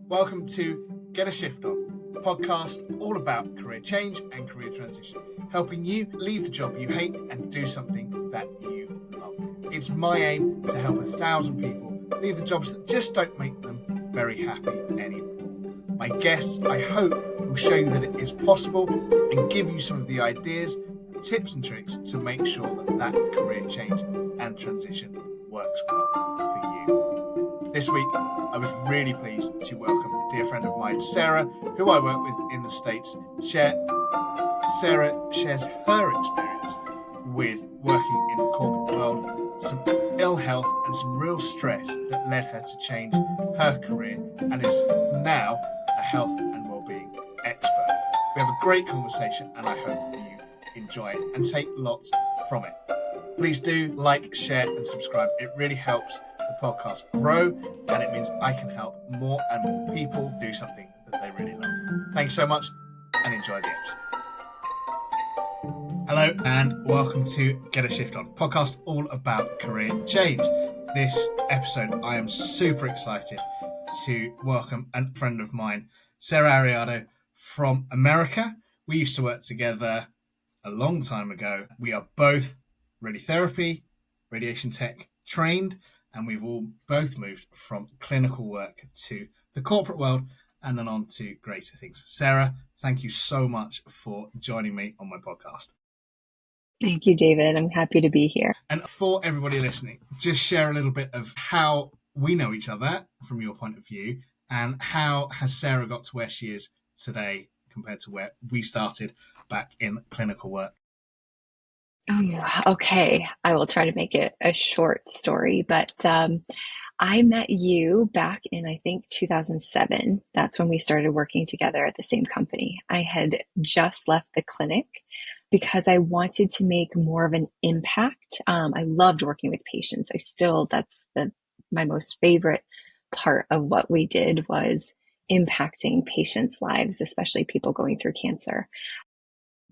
Welcome to Get a Shift On, a podcast all about career change and career transition, helping you leave the job you hate and do something that you love. It's my aim to help 1,000 people leave the jobs that just don't make them very happy anymore. My guests, I hope, will show you that it is possible and give you some of the ideas and tips and tricks to make sure that career change and transition works well for you. This week, I was really pleased to welcome a dear friend of mine, Sarah, who I work with in the States. Sarah shares her experience with working in the corporate world, some ill health and some real stress that led her to change her career and is now a health and wellbeing expert. We have a great conversation and I hope you enjoy it and take lots from it. Please do like, share and subscribe. It really helps the podcast grow and it means I can help more and more people do something that they really love. Thanks so much and enjoy the episode. Hello and welcome to Get a Shift On, podcast all about career change. This episode I am super excited to welcome a friend of mine, Sarah Ariaudo from America. We used to work together a long time ago. We are both radiotherapy, radiation tech trained, and we've all both moved from clinical work to the corporate world and then on to greater things. Sarah, thank you so much for joining me on my podcast. Thank you, David. I'm happy to be here. And for everybody listening, just share a little bit of how we know each other from your point of view and how has Sarah got to where she is today compared to where we started back in clinical work. Oh, okay. I will try to make it a short story, but I met you back in, I think, 2007. That's when we started working together at the same company. I had just left the clinic because I wanted to make more of an impact. I loved working with patients. That's my most favorite part of what we did was impacting patients' lives, especially people going through cancer.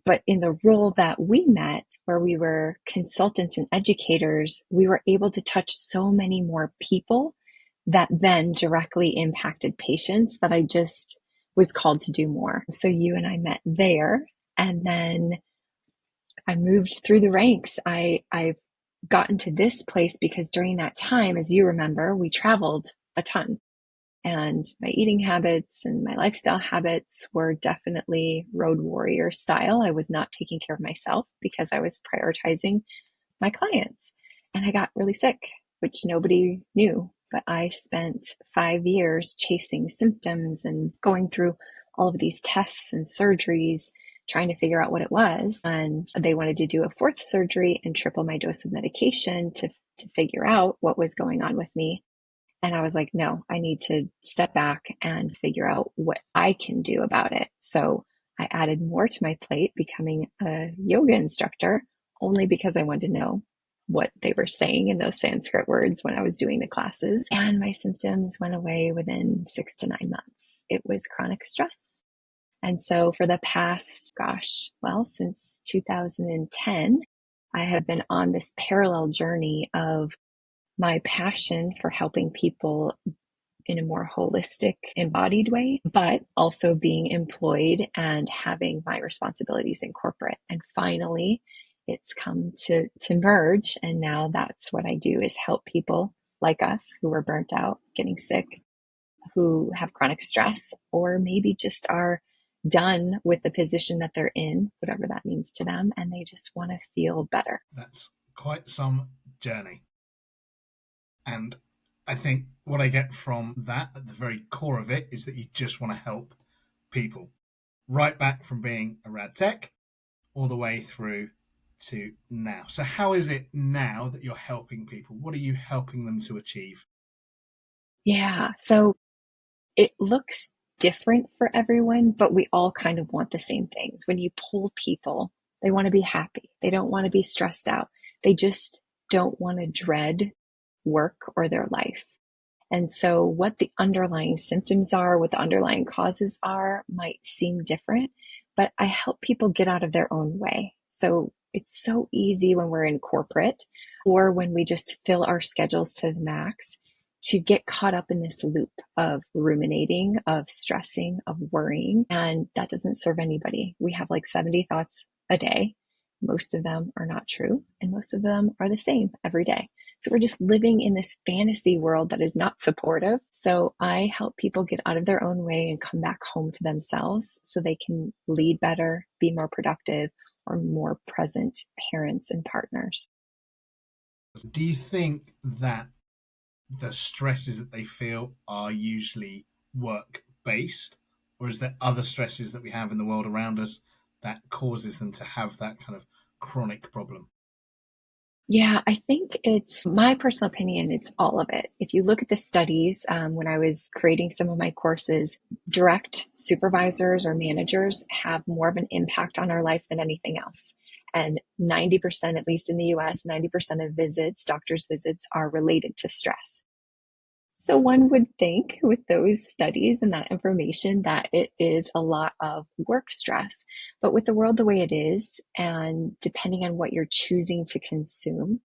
But in the role that we met, where we were consultants and educators, we were able to touch so many more people that then directly impacted patients that I just was called to do more. So you and I met there, and then I moved through the ranks. I've gotten to this place because during that time, as you remember, we traveled a ton. And my eating habits and my lifestyle habits were definitely road warrior style. I was not taking care of myself because I was prioritizing my clients. And I got really sick, which nobody knew. But I spent 5 years chasing symptoms and going through all of these tests and surgeries, trying to figure out what it was. And they wanted to do a fourth surgery and triple my dose of medication to figure out what was going on with me. And I was like, no, I need to step back and figure out what I can do about it. So I added more to my plate, becoming a yoga instructor, only because I wanted to know what they were saying in those Sanskrit words when I was doing the classes. And my symptoms went away within 6 to 9 months. It was chronic stress. And so for the past, since 2010, I have been on this parallel journey of my passion for helping people in a more holistic, embodied way, but also being employed and having my responsibilities in corporate. And finally, it's come to merge. And now that's what I do, is help people like us who are burnt out, getting sick, who have chronic stress, or maybe just are done with the position that they're in, whatever that means to them, and they just want to feel better. That's quite some journey. And I think what I get from that at the very core of it is that you just want to help people, right back from being a rad tech all the way through to now. So how is it now that you're helping people? What are you helping them to achieve? Yeah, so it looks different for everyone, but we all kind of want the same things. When you poll people, they want to be happy. They don't want to be stressed out. They just don't want to dread work or their life. And so what the underlying symptoms are, what the underlying causes are, might seem different, but I help people get out of their own way. So it's so easy when we're in corporate or when we just fill our schedules to the max to get caught up in this loop of ruminating, of stressing, of worrying. And that doesn't serve anybody. We have like 70 thoughts a day. Most of them are not true, and most of them are the same every day. So we're just living in this fantasy world that is not supportive. So I help people get out of their own way and come back home to themselves so they can lead better, be more productive, or more present parents and partners. Do you think that the stresses that they feel are usually work based, or is there other stresses that we have in the world around us that causes them to have that kind of chronic problem? Yeah, I think it's my personal opinion, it's all of it. If you look at the studies, when I was creating some of my courses, direct supervisors or managers have more of an impact on our life than anything else. And 90%, at least in the US, 90% of visits, doctor's visits, are related to stress. So one would think with those studies and that information that it is a lot of work stress. But with the world the way it is, and depending on what you're choosing to consume,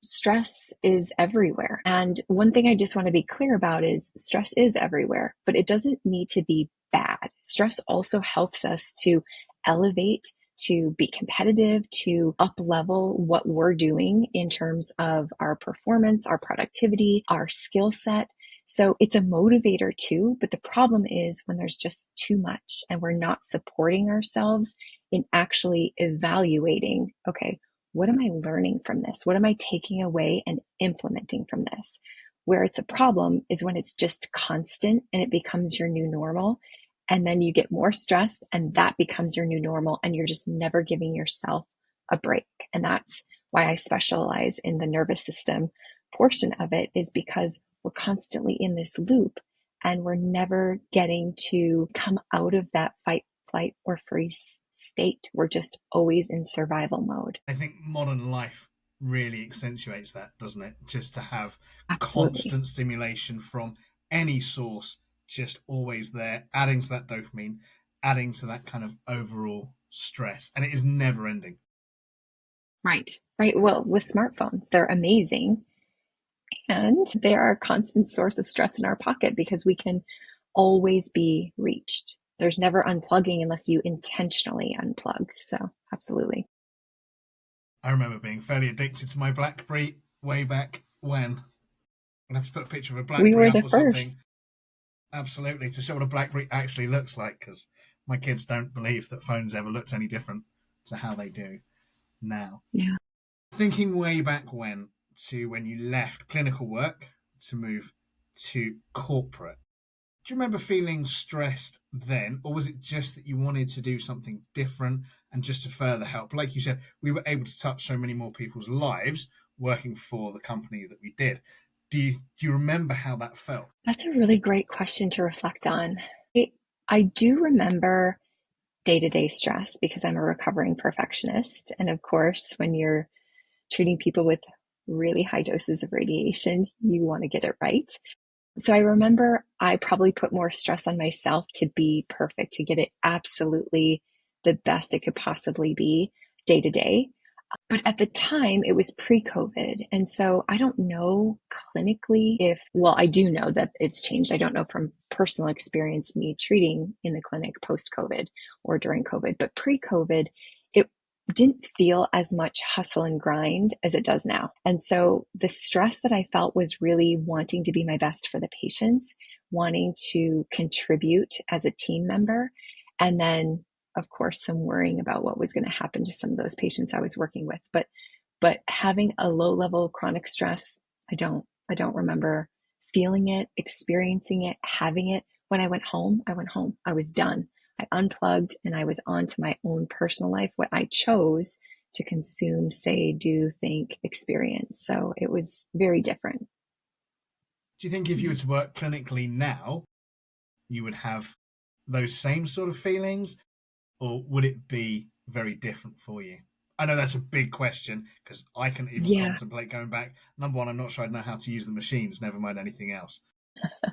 stress is everywhere. And one thing I just want to be clear about is stress is everywhere, but it doesn't need to be bad. Stress also helps us to elevate, to be competitive, to up level what we're doing in terms of our performance, our productivity, our skill set. So it's a motivator too. But the problem is when there's just too much and we're not supporting ourselves in actually evaluating, okay, what am I learning from this? What am I taking away and implementing from this? Where it's a problem is when it's just constant and it becomes your new normal. And then you get more stressed and that becomes your new normal. And you're just never giving yourself a break. And that's why I specialize in the nervous system portion of it, is because we're constantly in this loop and we're never getting to come out of that fight, flight, or freeze state. We're just always in survival mode. I think modern life really accentuates that, doesn't it? Just to have Absolutely. constant stimulation from any source, just always there, adding to that dopamine, adding to that kind of overall stress. And it is never ending. Right. Right. Well, with smartphones, they're amazing and they are a constant source of stress in our pocket because we can always be reached. There's never unplugging unless you intentionally unplug. So, absolutely. I remember being fairly addicted to my BlackBerry way back when. I have to put a picture of a We BlackBerry were up the or first. something, absolutely, to show what a BlackBerry actually looks like, because my kids don't believe that phones ever looked any different to how they do now. Yeah. Thinking way back when, to when you left clinical work to move to corporate, do you remember feeling stressed then, or was it just that you wanted to do something different and just to further help? Like you said, we were able to touch so many more people's lives working for the company that we did. Do you remember how that felt? That's a really great question to reflect on. I, I do remember day to day stress because I'm a recovering perfectionist. And of course, when you're treating people with really high doses of radiation, you want to get it right. So I remember I probably put more stress on myself to be perfect, to get it absolutely the best it could possibly be day to day. But at the time, it was pre COVID. And so I don't know clinically if, well, I do know that it's changed. I don't know from personal experience, me treating in the clinic post COVID or during COVID, but pre COVID, it didn't feel as much hustle and grind as it does now. And so the stress that I felt was really wanting to be my best for the patients, wanting to contribute as a team member, and then of course, some worrying about what was going to happen to some of those patients I was working with. But having a low level chronic stress, I don't remember feeling it, experiencing it, having it. When I went home, I went home. I was done. I unplugged and I was on to my own personal life, what I chose to consume, say, do, think, experience. So it was very different. Do you think if you were to work clinically now, you would have those same sort of feelings, or would it be very different for you? I know that's a big question because I can even Yeah. contemplate going back. Number one, I'm not sure I'd know how to use the machines, never mind anything else.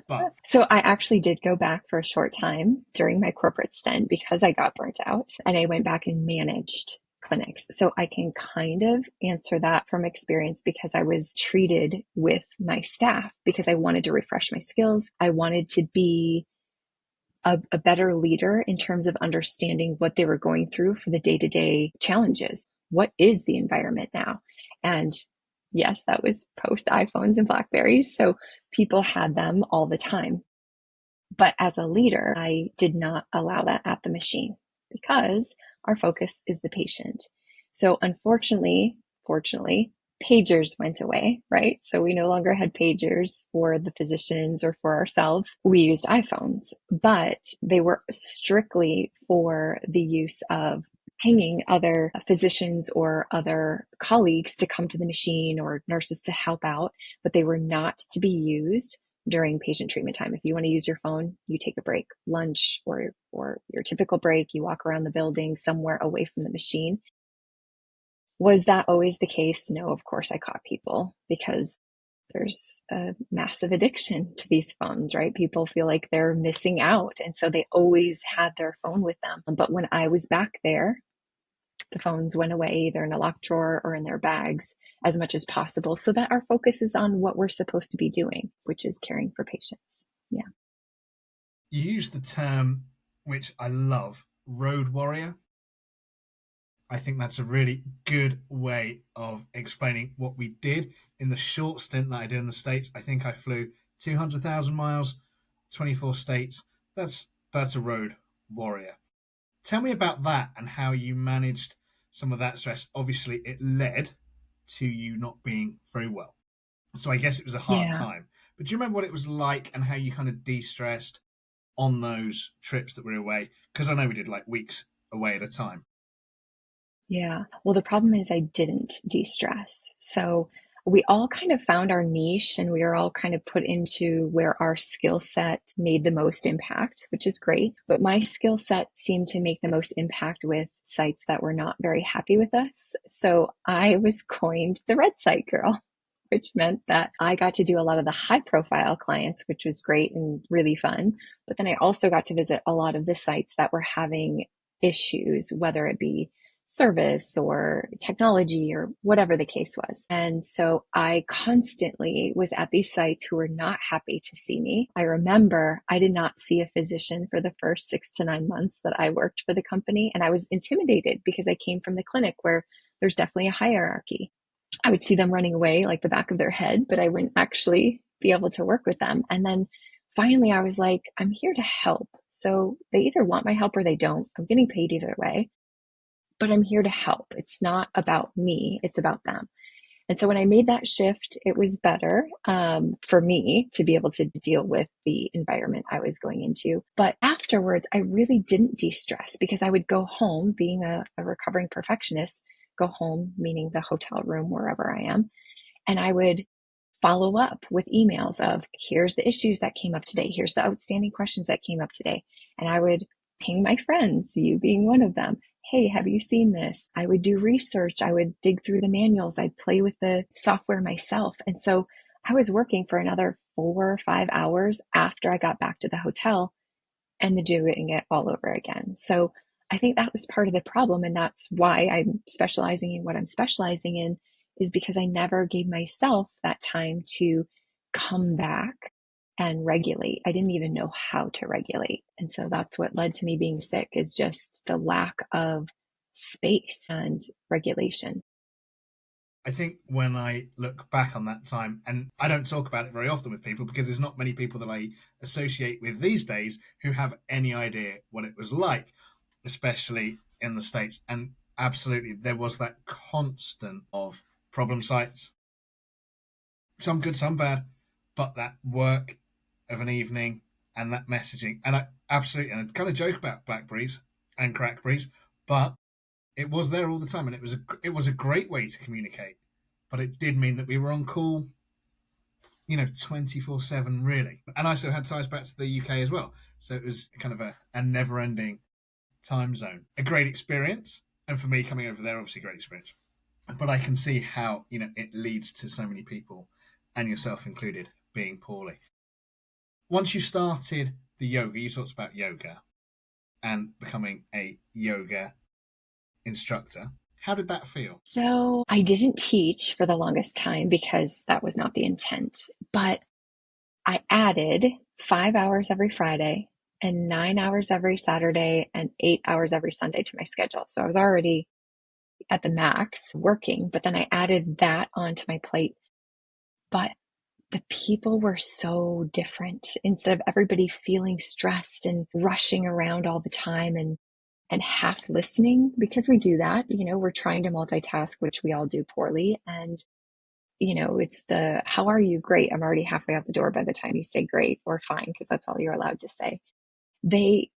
But So I actually did go back for a short time during my corporate stint because I got burnt out and I went back and managed clinics. So I can kind of answer that from experience because I was treated with my staff because I wanted to refresh my skills. I wanted to be a better leader in terms of understanding what they were going through for the day-to-day challenges. What is the environment now? And yes, that was post iPhones and Blackberries. So people had them all the time. But as a leader, I did not allow that at the machine because our focus is the patient. So fortunately, pagers went away, right? So we no longer had pagers for the physicians or for ourselves. We used iPhones, but they were strictly for the use of pinging other physicians or other colleagues to come to the machine or nurses to help out, but they were not to be used during patient treatment time. If you want to use your phone, you take a break, lunch or your typical break, you walk around the building somewhere away from the machine. Was that always the case? No, of course I caught people because there's a massive addiction to these phones, right? People feel like they're missing out. And so they always had their phone with them. But when I was back there, the phones went away either in a locked drawer or in their bags as much as possible so that our focus is on what we're supposed to be doing, which is caring for patients. Yeah. You use the term, which I love, road warrior. I think that's a really good way of explaining what we did in the short stint that I did in the States. I think I flew 200,000 miles, 24 states. That's a road warrior. Tell me about that and how you managed some of that stress. Obviously, it led to you not being very well. So I guess it was a hard Yeah. time. But do you remember what it was like and how you kind of de-stressed on those trips that were away? Because I know we did like weeks away at a time. Yeah. Well, the problem is I didn't de-stress. So we all kind of found our niche and we were all kind of put into where our skill set made the most impact, which is great. But my skill set seemed to make the most impact with sites that were not very happy with us. So I was coined the red site girl, which meant that I got to do a lot of the high profile clients, which was great and really fun. But then I also got to visit a lot of the sites that were having issues, whether it be service or technology or whatever the case was. And so I constantly was at these sites who were not happy to see me. I remember I did not see a physician for the first 6 to 9 months that I worked for the company. And I was intimidated because I came from the clinic where there's definitely a hierarchy. I would see them running away like the back of their head, but I wouldn't actually be able to work with them. And then finally I was like, I'm here to help. So they either want my help or they don't. I'm getting paid either way, but I'm here to help. It's not about me, it's about them. And so when I made that shift, it was better for me to be able to deal with the environment I was going into. But afterwards, I really didn't de-stress because I would go home, being a recovering perfectionist, go home, meaning the hotel room, wherever I am, and I would follow up with emails of here's the issues that came up today. Here's the outstanding questions that came up today. And I would ping my friends, you being one of them. Hey, have you seen this? I would do research. I would dig through the manuals. I'd play with the software myself. And so I was working for another 4 or 5 hours after I got back to the hotel and doing it all over again. So I think that was part of the problem. And that's why I'm specializing in what I'm specializing in, is because I never gave myself that time to come back and regulate. I didn't even know how to regulate. And so that's what led to me being sick, is just the lack of space and regulation. I think when I look back on that time, and I don't talk about it very often with people because there's not many people that I associate with these days who have any idea what it was like, especially in the States. And absolutely, there was that constant of problem sites, some good, some bad, but that work of an evening and that messaging. And I absolutely, and I kind of joke about blackberries and crackberries, but it was there all the time, and it was a great way to communicate. But it did mean that we were on call, 24/7 really. And I also had ties back to the UK as well, so it was kind of a never-ending time zone. A great experience, and for me coming over there, obviously a great experience. But I can see how it leads to so many people, and yourself included, being poorly. Once you started the yoga, you talked about yoga and becoming a yoga instructor. How did that feel? So I didn't teach for the longest time because that was not the intent, but I added 5 hours every Friday and 9 hours every Saturday and 8 hours every Sunday to my schedule. So I was already at the max working, but then I added that onto my plate. But the people were so different. Instead of everybody feeling stressed and rushing around all the time and half listening, because we do that, we're trying to multitask, which we all do poorly. And, it's the, how are you? Great. I'm already halfway out the door by the time you say great or fine, because that's all you're allowed to say. They,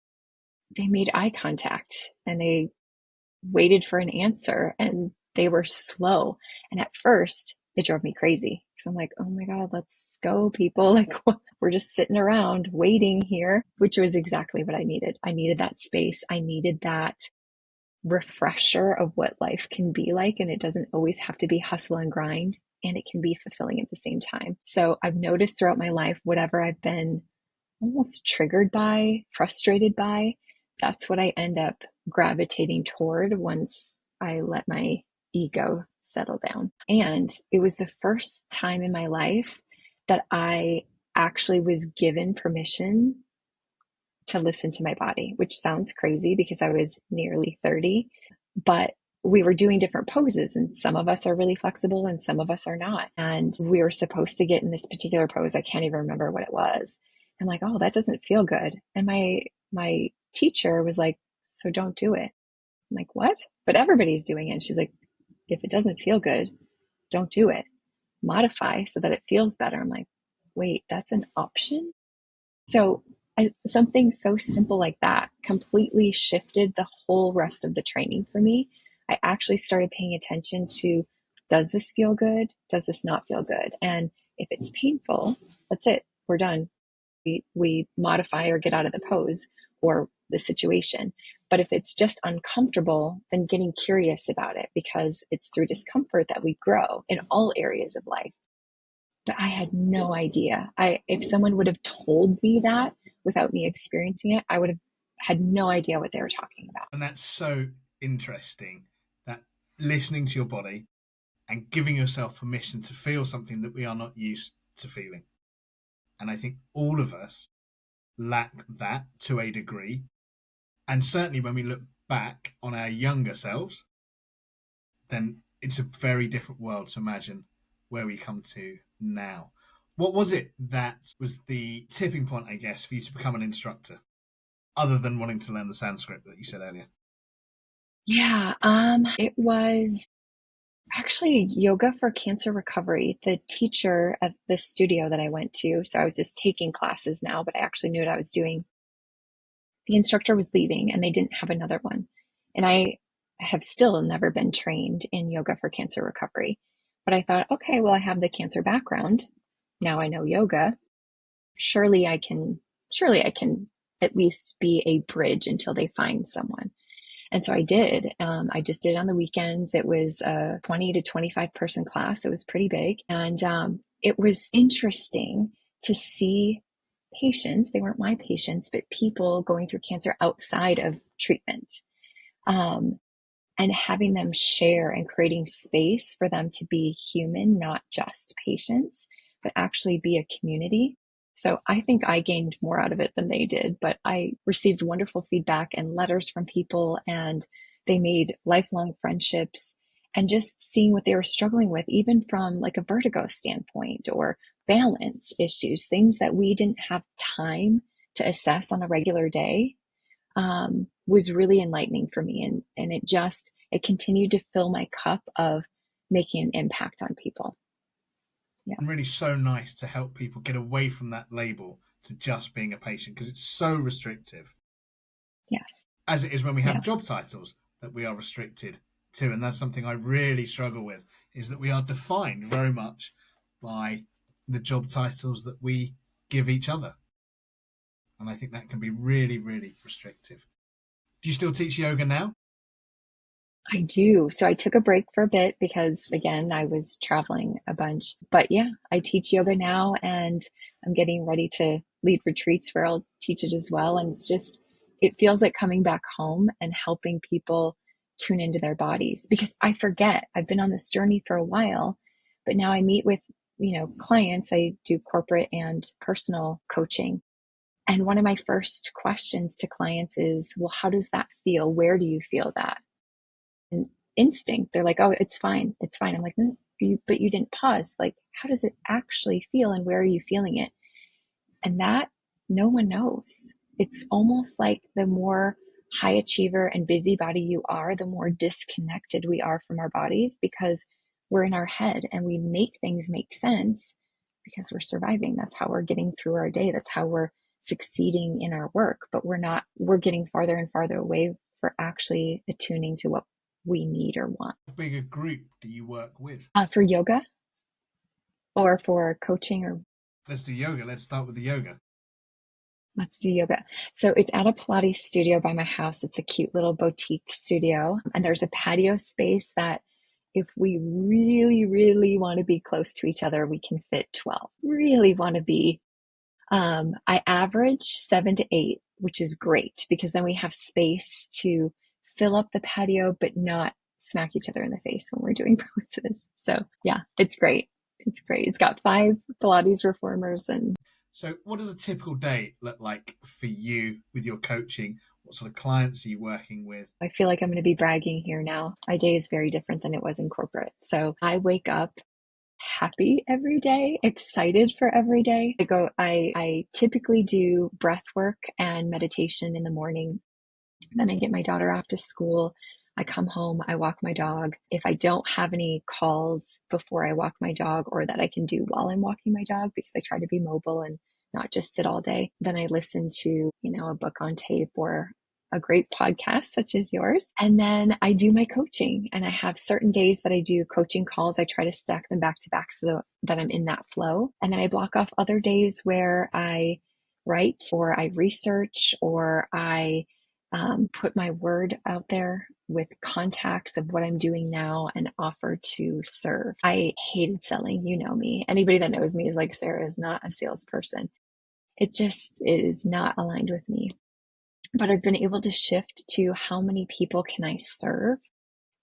they made eye contact and they waited for an answer and they were slow. And at first, it drove me crazy because I'm like, oh my God, let's go, people. Like, we're just sitting around waiting here, which was exactly what I needed. I needed that space. I needed that refresher of what life can be like. And it doesn't always have to be hustle and grind, and it can be fulfilling at the same time. So I've noticed throughout my life, whatever I've been almost triggered by, frustrated by, that's what I end up gravitating toward once I let my ego settle down. And it was the first time in my life that I actually was given permission to listen to my body, which sounds crazy because I was nearly 30, but we were doing different poses, and some of us are really flexible and some of us are not. And we were supposed to get in this particular pose. I can't even remember what it was. I'm like, oh, that doesn't feel good. And my teacher was like, so don't do it. I'm like, what? But everybody's doing it. And she's like, if it doesn't feel good, don't do it. Modify so that it feels better. I'm like, wait, that's an option? So something so simple like that completely shifted the whole rest of the training for me. I actually started paying attention to, does this feel good? Does this not feel good? And if it's painful, that's it. We're done. We modify or get out of the pose or the situation. But if it's just uncomfortable, then getting curious about it, because it's through discomfort that we grow in all areas of life. But I had no idea. If someone would have told me that without me experiencing it, I would have had no idea what they were talking about. And that's so interesting, that listening to your body and giving yourself permission to feel something that we are not used to feeling. And I think all of us lack that to a degree. And certainly when we look back on our younger selves, then it's a very different world to imagine where we come to now. What was it that was the tipping point, I guess, for you to become an instructor, other than wanting to learn the Sanskrit that you said earlier? Yeah, it was actually yoga for cancer recovery. The teacher at the studio that I went to, so I was just taking classes now, but I actually knew what I was doing. The instructor was leaving and they didn't have another one. And I have still never been trained in yoga for cancer recovery. But I thought, okay, well, I have the cancer background. Now I know yoga. Surely I can, surely I can at least be a bridge until they find someone. And so I did. I just did it on the weekends. It was a 20 to 25 person class. It was pretty big. And it was interesting to see patients. They weren't my patients, but people going through cancer outside of treatment. Um, and having them share and creating space for them to be human, not just patients, but actually be a community. So I think I gained more out of it than they did, but I received wonderful feedback and letters from people, and they made lifelong friendships. And just seeing what they were struggling with, even from like a vertigo standpoint or balance issues, things that we didn't have time to assess on a regular day, was really enlightening for me. And it continued to fill my cup of making an impact on people. Yeah. And really so nice to help people get away from that label to just being a patient, because it's so restrictive. Yes. As it is when we have Yes. job titles that we are restricted to. And that's something I really struggle with, is that we are defined very much by the job titles that we give each other. And I think that can be really, really restrictive. Do you still teach yoga now? I do. So I took a break for a bit because, again, I was traveling a bunch. But yeah, I teach yoga now, and I'm getting ready to lead retreats where I'll teach it as well. And it feels like coming back home and helping people tune into their bodies, because I forget. I've been on this journey for a while, but now I meet with, clients. I do corporate and personal coaching. And one of my first questions to clients is, well, how does that feel? Where do you feel that? And instinct, they're like, oh, it's fine. It's fine. I'm like, no, but you didn't pause. Like, how does it actually feel and where are you feeling it? And that no one knows. It's almost like the more high achiever and busybody you are, the more disconnected we are from our bodies, because we're in our head and we make things make sense because we're surviving. That's how we're getting through our day. That's how we're succeeding in our work. But we're getting farther and farther away for actually attuning to what we need or want. How big a group do you work with? For yoga or for coaching, or Let's do yoga. Let's start with the yoga. let's do yoga. So it's at a Pilates studio by my house. It's a cute little boutique studio. And there's a patio space that if we really, really want to be close to each other, we can fit 12. Really want to be. I average 7 to 8, which is great because then we have space to fill up the patio, but not smack each other in the face when we're doing poses. So yeah, it's great. It's great. It's got 5 Pilates reformers. And so what does a typical day look like for you with your coaching? What sort of clients are you working with? I feel like I'm going to be bragging here now. My day is very different than it was in corporate. So I wake up happy every day, excited for every day. I typically do breath work and meditation in the morning. Then I get my daughter off to school. I come home, I walk my dog. If I don't have any calls before I walk my dog or that I can do while I'm walking my dog, because I try to be mobile and not just sit all day, then I listen to, a book on tape or a great podcast such as yours. And then I do my coaching, and I have certain days that I do coaching calls. I try to stack them back to back so that I'm in that flow. And then I block off other days where I write or I research or I put my word out there with contacts of what I'm doing now and offer to serve. I hated selling. You know me. Anybody that knows me is like, Sarah is not a salesperson. It just is not aligned with me. But I've been able to shift to how many people can I serve?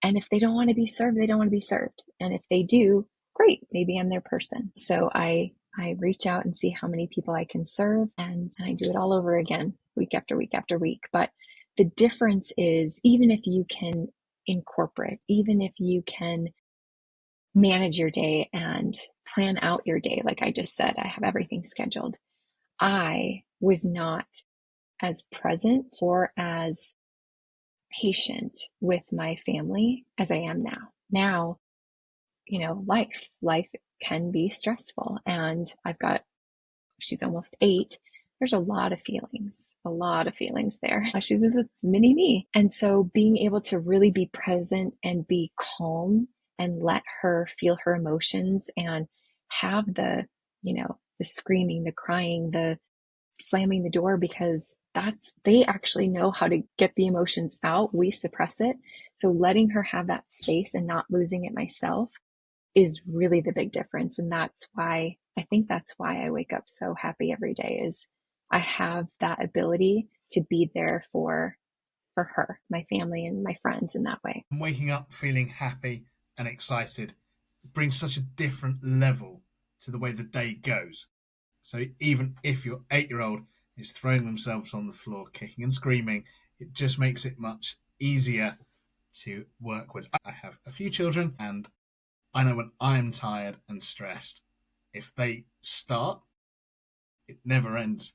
And if they don't want to be served, they don't want to be served. And if they do, great, maybe I'm their person. So I reach out and see how many people I can serve, and I do it all over again, week after week after week. But the difference is, even if you can incorporate, even if you can manage your day and plan out your day, like I just said, I have everything scheduled. I was not as present or as patient with my family as I am now. Now, life can be stressful, and she's almost 8. There's a lot of feelings there. She's a mini me. And so being able to really be present and be calm and let her feel her emotions and have the screaming, the crying, the slamming the door, because they actually know how to get the emotions out. We suppress it. So letting her have that space and not losing it myself is really the big difference. And I think that's why I wake up so happy every day, is I have that ability to be there for her, my family, and my friends in that way. Waking up feeling happy and excited brings such a different level to the way the day goes. So even if your 8-year-old is throwing themselves on the floor, kicking and screaming, it just makes it much easier to work with. I have a few children, and I know when I'm tired and stressed, if they start, it never ends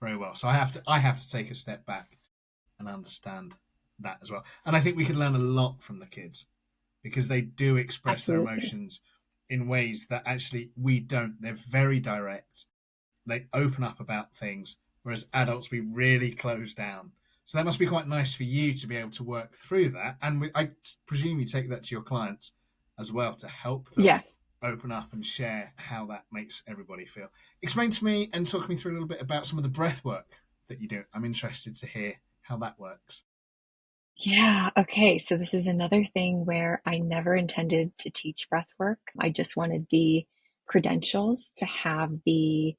very well. So I have to take a step back and understand that as well. And I think we can learn a lot from the kids, because they do express their Absolutely. emotions in ways that actually we don't. They're very direct. They open up about things, whereas adults, we really close down. So that must be quite nice for you to be able to work through that. And I presume you take that to your clients as well, to help them Yes. open up and share how that makes everybody feel. Explain to me and talk me through a little bit about some of the breath work that you do. I'm interested to hear how that works. Yeah. Okay. So this is another thing where I never intended to teach breath work. I just wanted the credentials to have the,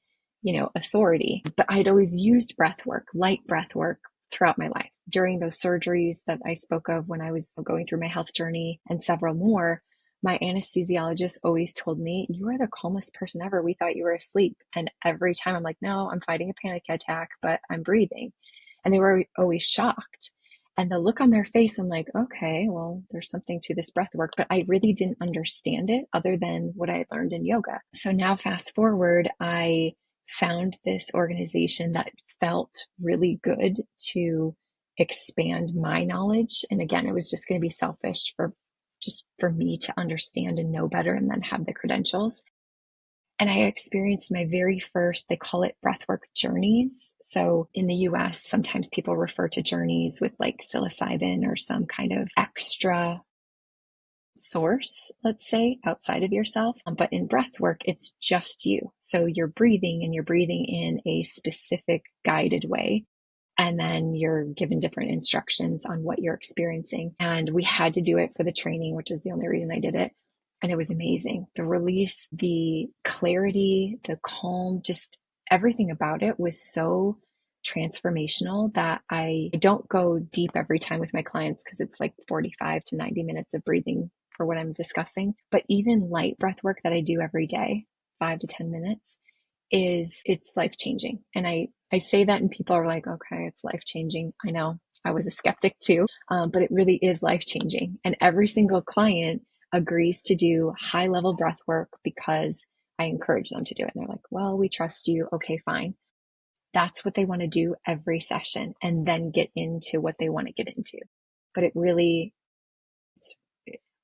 authority. But I'd always used breath work, light breath work, throughout my life. During those surgeries that I spoke of when I was going through my health journey and several more, my anesthesiologist always told me, "You are the calmest person ever. We thought you were asleep." And every time I'm like, "No, I'm fighting a panic attack, but I'm breathing." And they were always shocked. And the look on their face, I'm like, okay, well, there's something to this breath work, but I really didn't understand it other than what I had learned in yoga. So now fast forward, I found this organization that felt really good to expand my knowledge. And again, it was just going to be selfish for me to understand and know better and then have the credentials. And I experienced my very first, they call it breathwork journeys. So in the US, sometimes people refer to journeys with like psilocybin or some kind of extra source, let's say, outside of yourself. But in breathwork, it's just you. So you're breathing and you're breathing in a specific guided way. And then you're given different instructions on what you're experiencing. And we had to do it for the training, which is the only reason I did it. And it was amazing. The release, the clarity, the calm, just everything about it was so transformational that I don't go deep every time with my clients because it's like 45 to 90 minutes of breathing for what I'm discussing. But even light breath work that I do every day, 5 to 10 minutes, it's life changing. And I say that and people are like, okay, it's life changing. I know I was a skeptic too, but it really is life changing. And every single client agrees to do high level breath work because I encourage them to do it. And they're like, well, we trust you. Okay, fine. That's what they want to do every session and then get into what they want to get into. But it really,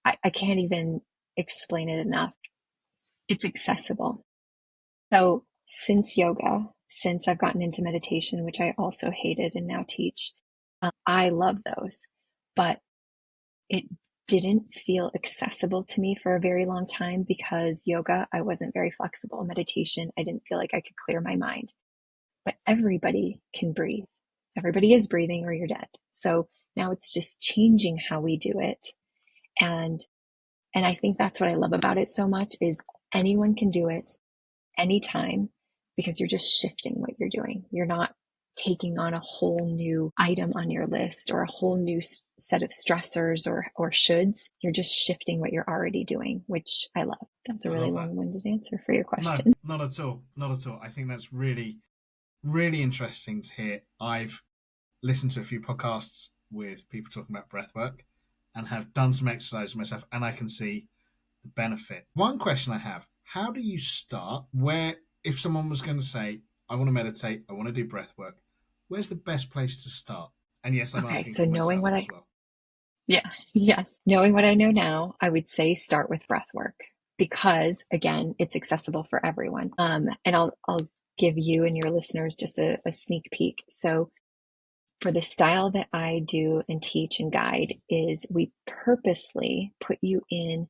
I can't even explain it enough. It's accessible. So since yoga, since I've gotten into meditation, which I also hated and now teach, I love those, but it didn't feel accessible to me for a very long time because yoga, I wasn't very flexible. Meditation, I didn't feel like I could clear my mind. But everybody can breathe. Everybody is breathing or you're dead. So now it's just changing how we do it. And I think that's what I love about it so much is anyone can do it anytime because you're just shifting what you're doing. You're not taking on a whole new item on your list or a whole new set of stressors or shoulds. You're just shifting what you're already doing, which I love. That's a really long-winded answer for your question. No, not at all. Not at all. I think that's really, really interesting to hear. I've listened to a few podcasts with people talking about breath work and have done some exercise myself, and I can see the benefit. One question I have, how do you start? Where, if someone was going to say, I want to meditate, I want to do breath work, where's the best place to start? And yes, I'm Okay, asking so for knowing myself what as well. yeah, yes. Knowing what I know now, I would say start with breath work because again, it's accessible for everyone. And I'll give you and your listeners just a sneak peek. So for the style that I do and teach and guide is we purposely put you an,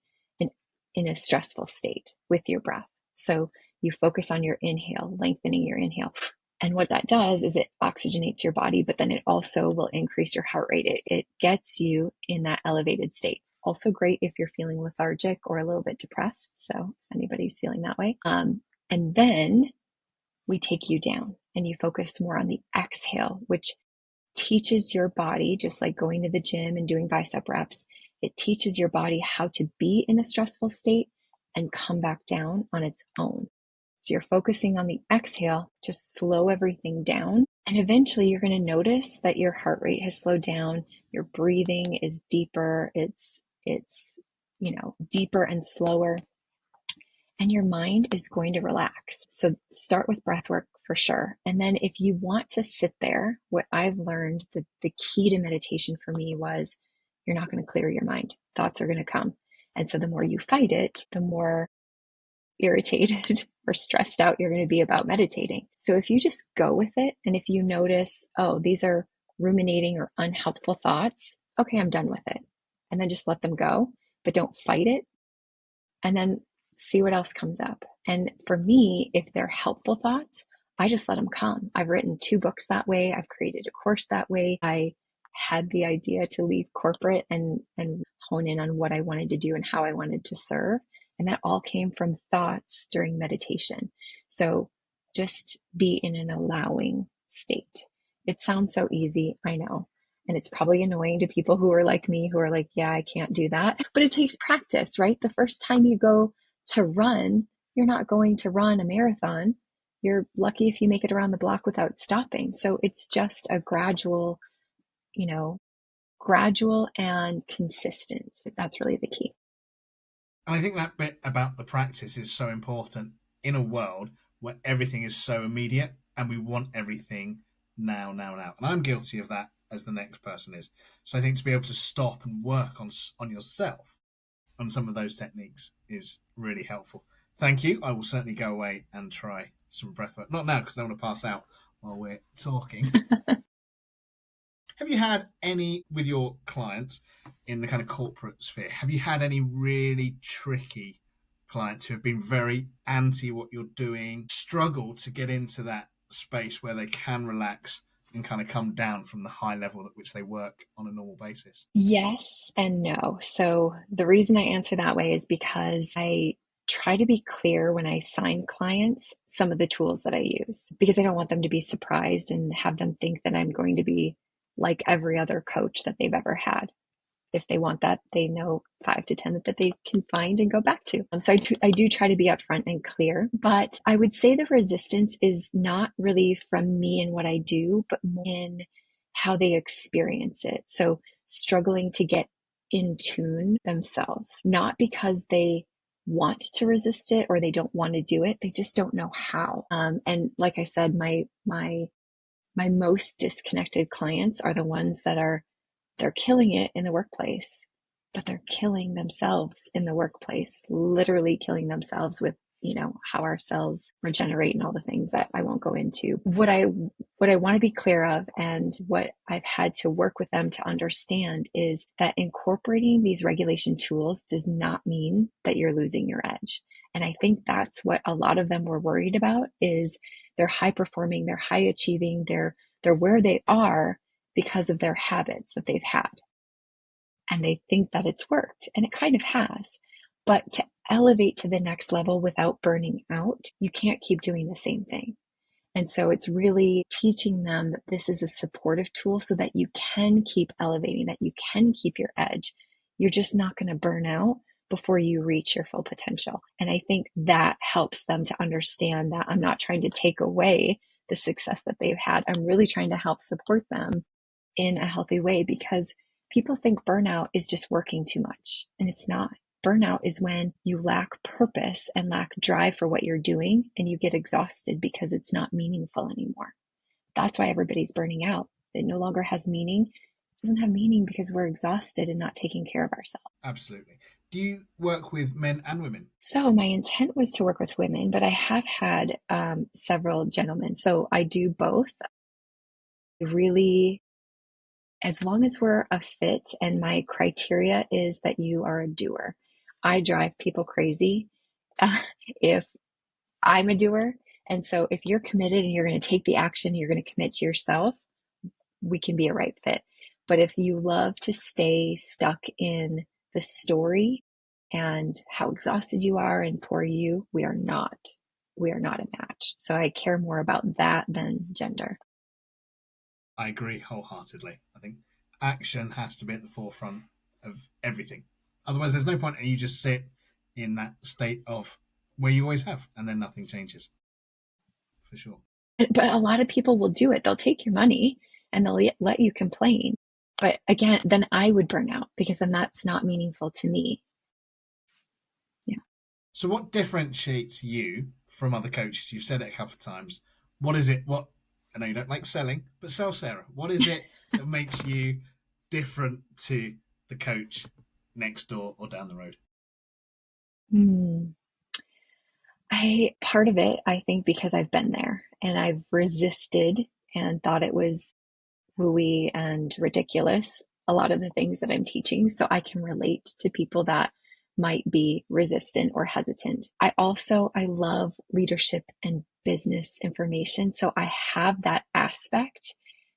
in a stressful state with your breath. So you focus on your inhale, lengthening your inhale. And what that does is it oxygenates your body, but then it also will increase your heart rate. It gets you in that elevated state. Also great if you're feeling lethargic or a little bit depressed. So if anybody's feeling that way. And then we take you down and you focus more on the exhale, which teaches your body, just like going to the gym and doing bicep reps, it teaches your body how to be in a stressful state and come back down on its own. So you're focusing on the exhale to slow everything down. And eventually you're going to notice that your heart rate has slowed down. Your breathing is deeper. It's, deeper and slower. And your mind is going to relax. So start with breath work for sure. And then if you want to sit there, what I've learned, the key to meditation for me was you're not going to clear your mind. Thoughts are going to come. And so the more you fight it, the more irritated or stressed out you're going to be about meditating. So if you just go with it, and if you notice, oh, these are ruminating or unhelpful thoughts, okay, I'm done with it. And then just let them go, but don't fight it. And then see what else comes up. And for me, if they're helpful thoughts, I just let them come. I've written 2 books that way. I've created a course that way. I had the idea to leave corporate and hone in on what I wanted to do and how I wanted to serve. And that all came from thoughts during meditation. So just be in an allowing state. It sounds so easy, I know. And it's probably annoying to people who are like me, who are like, yeah, I can't do that. But it takes practice, right? The first time you go to run, you're not going to run a marathon. You're lucky if you make it around the block without stopping. So it's just a gradual, you know, gradual and consistent. That's really the key. And I think that bit about the practice is so important in a world where everything is so immediate and we want everything now, now, now. And I'm guilty of that as the next person is. So I think to be able to stop and work on yourself on some of those techniques is really helpful. Thank you. I will certainly go away and try some breathwork. Not now because I don't want to pass out while we're talking. Have you had any with your clients in the kind of corporate sphere? Have you had any really tricky clients who have been very anti what you're doing, struggle to get into that space where they can relax and kind of come down from the high level at which they work on a normal basis? Yes and no. So the reason I answer that way is because I try to be clear when I sign clients some of the tools that I use because I don't want them to be surprised and have them think that I'm going to be like every other coach that they've ever had. If they want that, they know 5 to 10 that they can find and go back to. So I do try to be upfront and clear, but I would say the resistance is not really from me and what I do, but more in how they experience it. So struggling to get in tune themselves, not because they want to resist it or they don't want to do it. They just don't know how. And like I said, my most disconnected clients are the ones that they're killing it in the workplace, but they're killing themselves in the workplace, literally killing themselves with, how our cells regenerate and all the things that I won't go into. What I want to be clear of and what I've had to work with them to understand is that incorporating these regulation tools does not mean that you're losing your edge. And I think that's what a lot of them were worried about is they're high performing, they're high achieving, they're where they are because of their habits that they've had. And they think that it's worked, and it kind of has. But to elevate to the next level without burning out, you can't keep doing the same thing. And so it's really teaching them that this is a supportive tool so that you can keep elevating, that you can keep your edge. You're just not going to burn out before you reach your full potential. And I think that helps them to understand that I'm not trying to take away the success that they've had. I'm really trying to help support them in a healthy way because people think burnout is just working too much, and it's not. Burnout is when you lack purpose and lack drive for what you're doing and you get exhausted because it's not meaningful anymore. That's why everybody's burning out. It no longer has meaning. It doesn't have meaning because we're exhausted and not taking care of ourselves. Absolutely. Do you work with men and women? So my intent was to work with women, but I have had several gentlemen. So I do both. Really, as long as we're a fit and my criteria is that you are a doer. I drive people crazy if I'm a doer. And so if you're committed and you're going to take the action, you're going to commit to yourself, we can be a right fit. But if you love to stay stuck in the story and how exhausted you are and poor you, we are not. We are not a match. So I care more about that than gender. I agree wholeheartedly. I think action has to be at the forefront of everything. Otherwise, there's no point, and you just sit in that state of where you always have, and then nothing changes. For sure. But a lot of people will do it. They'll take your money and they'll let you complain. But again, then I would burn out because then that's not meaningful to me. Yeah. So, what differentiates you from other coaches? You've said it a couple of times. What is it? What I know you don't like selling, but sell Sarah. What is it that makes you different to the coach next door or down the road? Hmm. Part of it, I think, because I've been there and I've resisted and thought it was wooey and ridiculous, a lot of the things that I'm teaching. So I can relate to people that might be resistant or hesitant. I love leadership and business information. So I have that aspect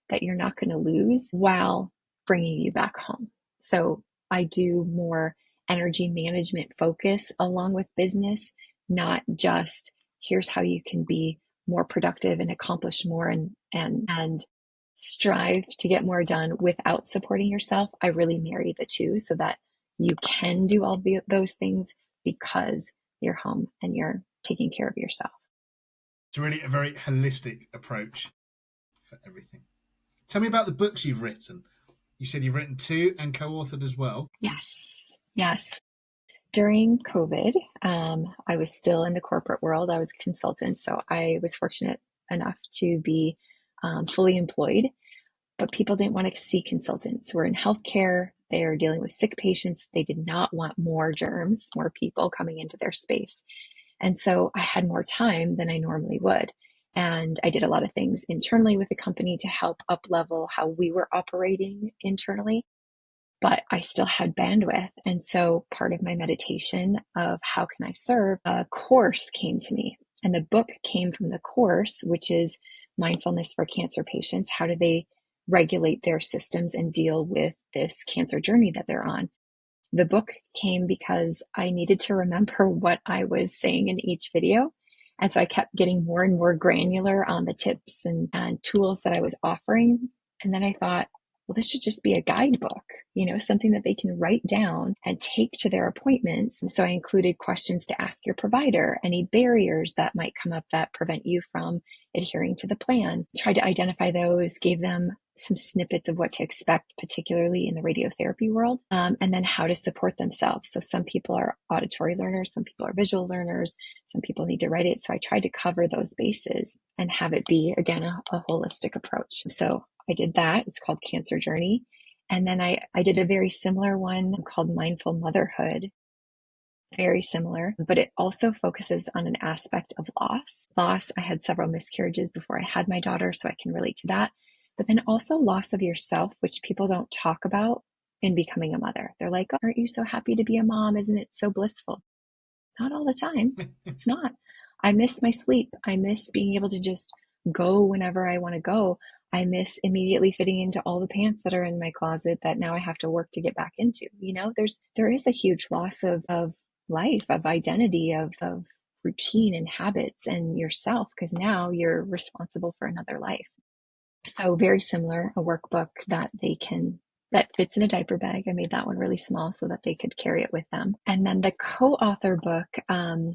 that you're not going to lose while bringing you back home. So I do more energy management focus along with business, not just here's how you can be more productive and accomplish more and strive to get more done without supporting yourself, I really marry the two so that you can do all those things because you're home and you're taking care of yourself. It's really a very holistic approach for everything. Tell me about the books you've written. You said you've written 2 and co-authored as well. Yes. During COVID, I was still in the corporate world. I was a consultant, so I was fortunate enough to be fully employed, but people didn't want to see consultants. We're in healthcare. They are dealing with sick patients. They did not want more germs, more people coming into their space. And so I had more time than I normally would. And I did a lot of things internally with the company to help up level how we were operating internally, but I still had bandwidth. And so part of my meditation of how can I serve, a course came to me. And the book came from the course, which is Mindfulness for Cancer Patients. How do they regulate their systems and deal with this cancer journey that they're on? The book came because I needed to remember what I was saying in each video. And so I kept getting more and more granular on the tips and tools that I was offering. And then I thought, well, this should just be a guidebook, something that they can write down and take to their appointments. So I included questions to ask your provider, any barriers that might come up that prevent you from adhering to the plan. Tried to identify those, gave them some snippets of what to expect, particularly in the radiotherapy world, and then how to support themselves. So some people are auditory learners, some people are visual learners, some people need to write it. So I tried to cover those bases and have it be, again, a holistic approach. So I did that. It's called Cancer Journey. And then I did a very similar one called Mindful Motherhood. Very similar, but it also focuses on an aspect of loss. I had several miscarriages before I had my daughter, so I can relate to that. But then also loss of yourself, which people don't talk about in becoming a mother. They're like, oh, aren't you so happy to be a mom? Isn't it so blissful? Not all the time. It's not. I miss my sleep. I miss being able to just go whenever I want to go. I miss immediately fitting into all the pants that are in my closet that now I have to work to get back into. There is a huge loss of life, of identity, of routine and habits and yourself, because now you're responsible for another life. So very similar, a workbook that fits in a diaper bag. I made that one really small so that they could carry it with them. And then the co-author book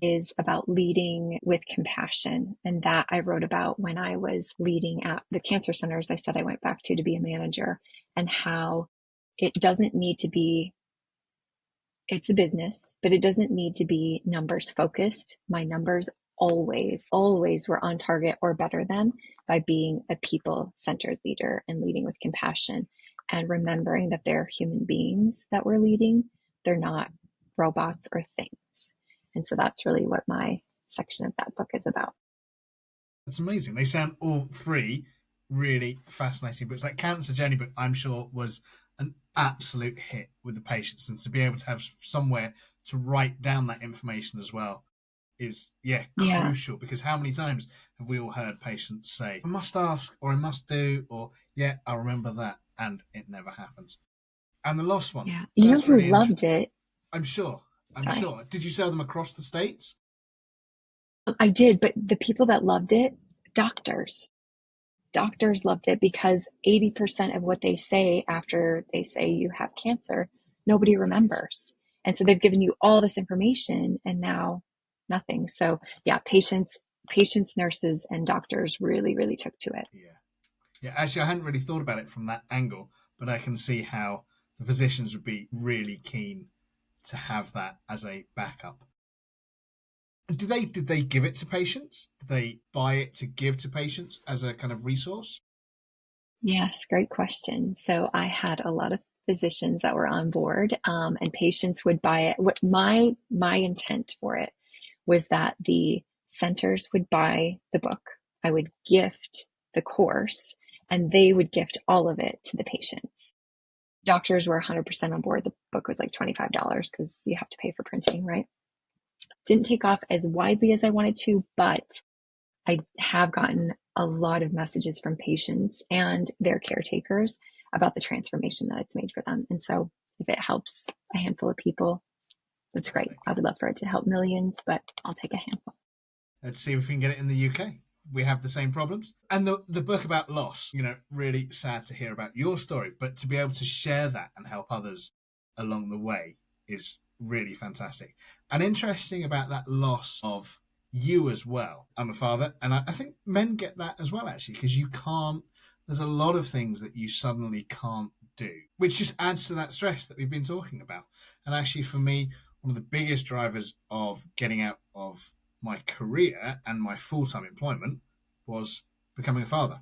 is about leading with compassion. And that I wrote about when I was leading at the cancer centers I said I went back to be a manager, and how it doesn't need to be, it's a business, but it doesn't need to be numbers focused. My numbers always were on target or better than, by being a people-centered leader and leading with compassion and remembering that they're human beings that we're leading. They're not robots or things. And so that's really what my section of that book is about. That's amazing. They sound all 3 really fascinating books. That Cancer Journey book, I'm sure, was an absolute hit with the patients, and to be able to have somewhere to write down that information as well is crucial, because how many times have we all heard patients say, I must ask, or I must do, or I'll remember that, and it never happens. And the last one, you know who loved it? I'm sure. Did you sell them across the States? I did, but the people that loved it, doctors loved it, because 80% of what they say after they say you have cancer, nobody remembers. And so they've given you all this information and now nothing. So patients, nurses, and doctors really, really took to it. Yeah. Actually, I hadn't really thought about it from that angle, but I can see how the physicians would be really keen to have that as a backup. Did they give it to patients? Did they buy it to give to patients as a kind of resource? Yes, great question. So I had a lot of physicians that were on board, and patients would buy it. What my intent for it was that the centers would buy the book, I would gift the course, and they would gift all of it to the patients. Doctors were 100% on board. The book was like $25 because you have to pay for printing, right? Didn't take off as widely as I wanted to, but I have gotten a lot of messages from patients and their caretakers about the transformation that it's made for them. And so if it helps a handful of people, that's great. I would love for it to help millions, but I'll take a handful. Let's see if we can get it in the UK. we have the same problems. And the book about loss, really sad to hear about your story, but to be able to share that and help others along the way is really fantastic. And interesting about that loss of you as well. I'm a father, and I think men get that as well, actually, because there's a lot of things that you suddenly can't do, which just adds to that stress that we've been talking about. And actually, for me, one of the biggest drivers of getting out of my career and my full-time employment was becoming a father.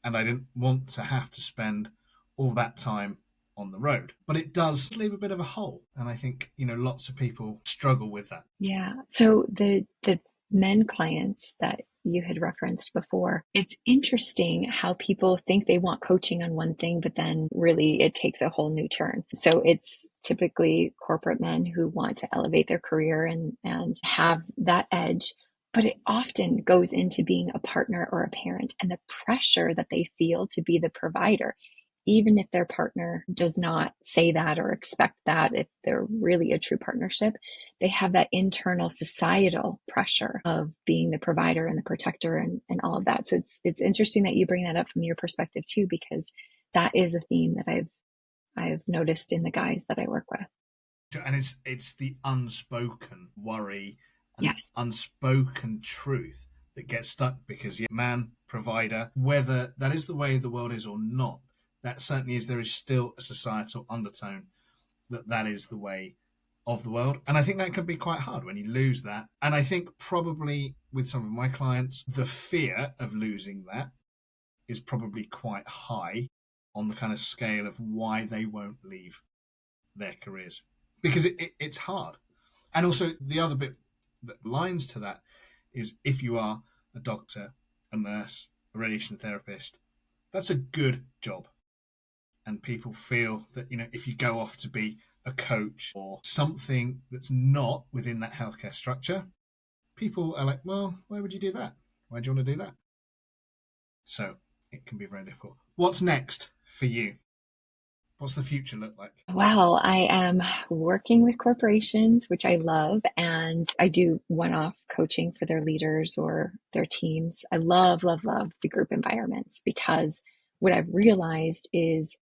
And I didn't want to have to spend all that time on the road. But it does leave a bit of a hole. And I think, lots of people struggle with that. Yeah. So the men clients that you had referenced before, it's interesting how people think they want coaching on one thing, but then really it takes a whole new turn. So it's typically corporate men who want to elevate their career and have that edge, but it often goes into being a partner or a parent and the pressure that they feel to be the provider. Even if their partner does not say that or expect that, if they're really a true partnership, they have that internal societal pressure of being the provider and the protector and all of that. So it's interesting that you bring that up from your perspective too, because that is a theme that I've noticed in the guys that I work with. And it's the unspoken worry and Yes. unspoken truth that gets stuck because man, provider, whether that is the way the world is or not, that certainly is, there is still a societal undertone that is the way of the world. And I think that can be quite hard when you lose that. And I think probably with some of my clients, the fear of losing that is probably quite high on the kind of scale of why they won't leave their careers. Because it's hard. And also the other bit that lines to that is if you are a doctor, a nurse, a radiation therapist, that's a good job. And people feel that, if you go off to be a coach or something that's not within that healthcare structure, people are like, well, why would you do that? Why do you want to do that? So it can be very difficult. What's next for you? What's the future look like? Well, I am working with corporations, which I love, and I do one-off coaching for their leaders or their teams. I love, love, love the group environments because what I've realized is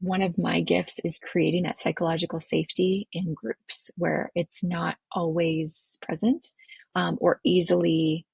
one of my gifts is creating that psychological safety in groups where it's not always present or easily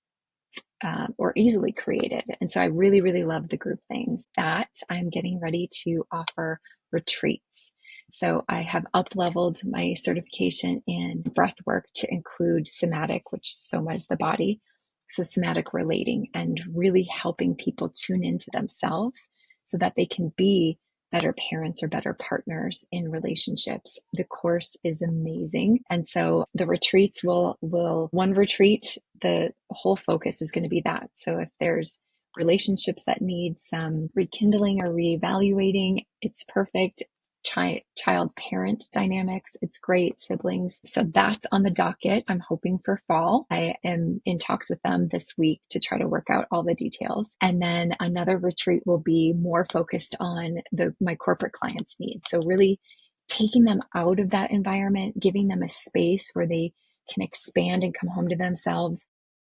created. And so I really, really love the group things that I'm getting ready to offer retreats. So I have up-leveled my certification in breathwork to include somatic, which soma is the body. So somatic relating and really helping people tune into themselves so that they can be better parents or better partners in relationships. The course is amazing. And so the retreats will one retreat, the whole focus is going to be that. So if there's relationships that need some rekindling or reevaluating, it's perfect. Child parent dynamics, it's great. Siblings. So that's on the docket. I'm hoping for fall. I am in talks with them this week to try to work out all the details. And then another retreat will be more focused on my corporate clients' needs. So really taking them out of that environment, giving them a space where they can expand and come home to themselves.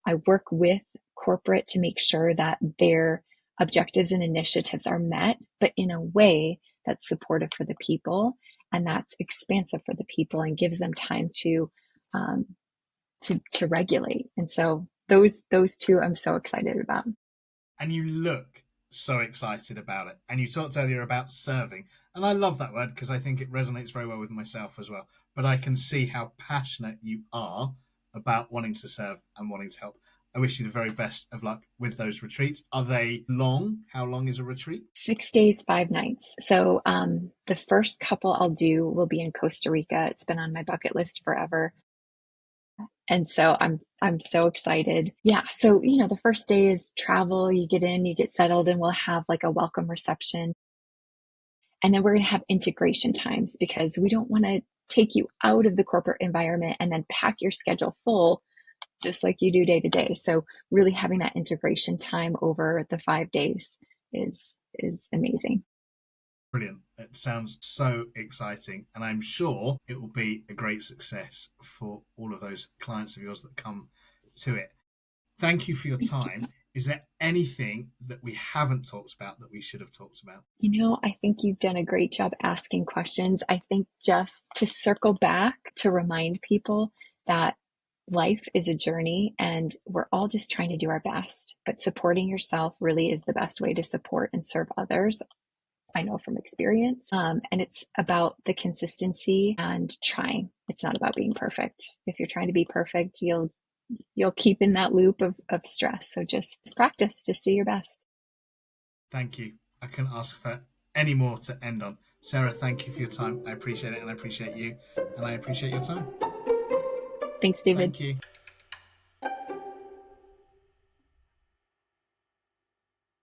I work with corporate to make sure that their objectives and initiatives are met, but in a way that's supportive for the people and that's expansive for the people and gives them time to regulate. And so those two I'm so excited about. And you look so excited about it. And you talked earlier about serving. And I love that word because I think it resonates very well with myself as well. But I can see how passionate you are about wanting to serve and wanting to help. I wish you the very best of luck with those retreats. Are they long? How long is a retreat? 6 days, 5 nights. So the first couple I'll do will be in Costa Rica. It's been on my bucket list forever. And so I'm so excited. Yeah. So, the first day is travel. You get in, you get settled, and we'll have like a welcome reception. And then we're going to have integration times because we don't want to take you out of the corporate environment and then pack your schedule full just like you do day to day. So really having that integration time over the 5 days is amazing. Brilliant. It sounds so exciting. And I'm sure it will be a great success for all of those clients of yours that come to it. Thank you for your time. Is there anything that we haven't talked about that we should have talked about? I think you've done a great job asking questions. I think just to circle back to remind people that life is a journey and we're all just trying to do our best, but supporting yourself really is the best way to support and serve others. I know from experience. And it's about the consistency and trying. It's not about being perfect. If you're trying to be perfect, you'll keep in that loop of stress. So just practice, just do your best. Thank you. I couldn't ask for any more to end on. Sarah, thank you for your time. I appreciate it, and I appreciate you, and I appreciate your time. Thanks, David. Thank you.